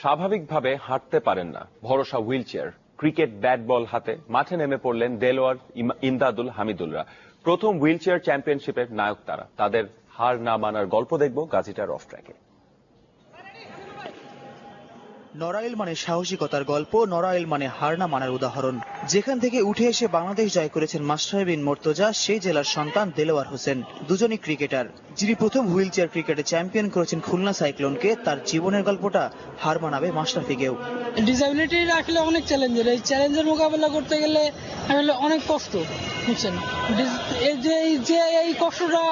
স্বাভাবিকভাবে হাঁটতে পারেন না, ভরসা wheel chair. Cricket bat ball হাতে মাঠে নেমে পড়লেন দেলোয়ার, ইমদাদুল, হামিদুলরা। প্রথম হুইল চেয়ার চ্যাম্পিয়নশিপের নায়ক তারা। তাদের হার না মানার গল্প দেখব গাজীটার অফ ট্র্যাকে। নড়াইল মানে সাহসিকতার গল্প, নড়াইল মানে হার না মানার উদাহরণ। যেখান থেকে উঠে এসে বাংলাদেশ জয় করেছেন মাশরাফি বিন মুর্তজা, সেই জেলার সন্তান দেলোয়ার হোসেন, দুজনই ক্রিকেটার। যিনি প্রথম হুইল চেয়ার ক্রিকেটে চ্যাম্পিয়ন করেছেন খুলনা সাইক্লোনকে, তার জীবনের গল্পটা হার মানাবে মাশরাফিকেও। ডিসএবিলিটি রাখলে অনেক চ্যালেঞ্জের, এই চ্যালেঞ্জের মোকাবেলা করতে গেলে অনেক কষ্ট, বুঝছেন। এই কষ্টটা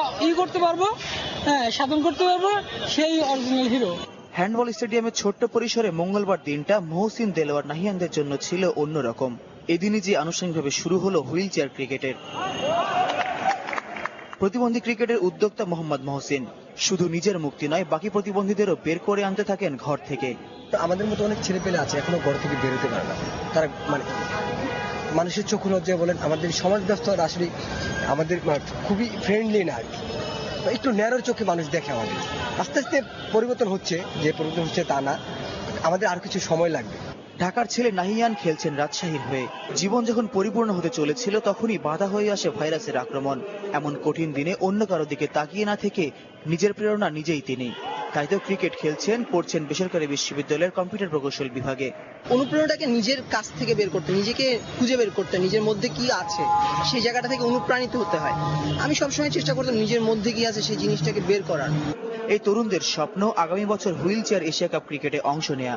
করতে পারবো, হ্যাঁ, সাধন করতে পারবো, সেই অরিজিনাল হিরো। হ্যান্ডবল স্টেডিয়ামের ছোট্ট পরিসরে মঙ্গলবার দিনটা মহসিন, দেলোয়ার, নাহিয়ানদের জন্য ছিল অন্যরকম। এদিনই যে আনুষ্ঠানিকভাবে শুরু হলো হুইল চেয়ার ক্রিকেটের। প্রতিবন্ধী ক্রিকেটের উদ্যোক্তা মোহাম্মদ মহসিন শুধু নিজের মুক্তি নয়, বাকি প্রতিবন্ধীদেরও বের করে আনতে থাকেন ঘর থেকে। আমাদের মতো অনেক ছেলে পেলে আছে এখনো ঘর থেকে বেরোতে পারে না। তারা মানুষের চক্ষু লজ্জায় বলেন, আমাদের সমাজ ব্যবস্থা আসলে আমাদের খুবই ফ্রেন্ডলি না আর কি, একটু ন্যারোর চোখে মানুষ দেখে আমাদের। আস্তে আস্তে পরিবর্তন হচ্ছে, যে পরিবর্তন হচ্ছে তা না, আমাদের আর কিছু সময় লাগবে। ঢাকার ছেলে নাহিয়ান খেলছেন রাজশাহীর হয়ে। জীবন যখন পরিপূর্ণ হতে চলেছিল, তখনই বাধা হয়ে আসে ভাইরাসের আক্রমণ। এমন কঠিন দিনে অন্য কারো দিকে তাকিয়ে না থেকে নিজের প্রেরণা নিজেই তিনি। তাই তো ক্রিকেট খেলছেন, পড়ছেন বেসরকারি বিশ্ববিদ্যালয়ের কম্পিউটার প্রকৌশল বিভাগে। অনুপ্রেরণাটাকে নিজের কাছ থেকে বের করতে, নিজেকে খুঁজে বের করতে, নিজের মধ্যে কি আছে সেই জায়গাটা থেকে অনুপ্রাণিত হতে হয়। আমি সবসময় চেষ্টা করতাম নিজের মধ্যে কি আছে সেই জিনিসটাকে বের করার। এই তরুণদের স্বপ্ন আগামী বছর হুইল চেয়ার এশিয়া কাপ ক্রিকেটে অংশ নেয়া।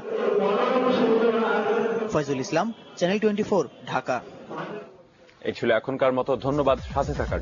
ফয়জুল ইসলাম, চ্যানেল 24, ঢাকা। এই ছিল এখনকার মতো। ধন্যবাদ সাথে থাকার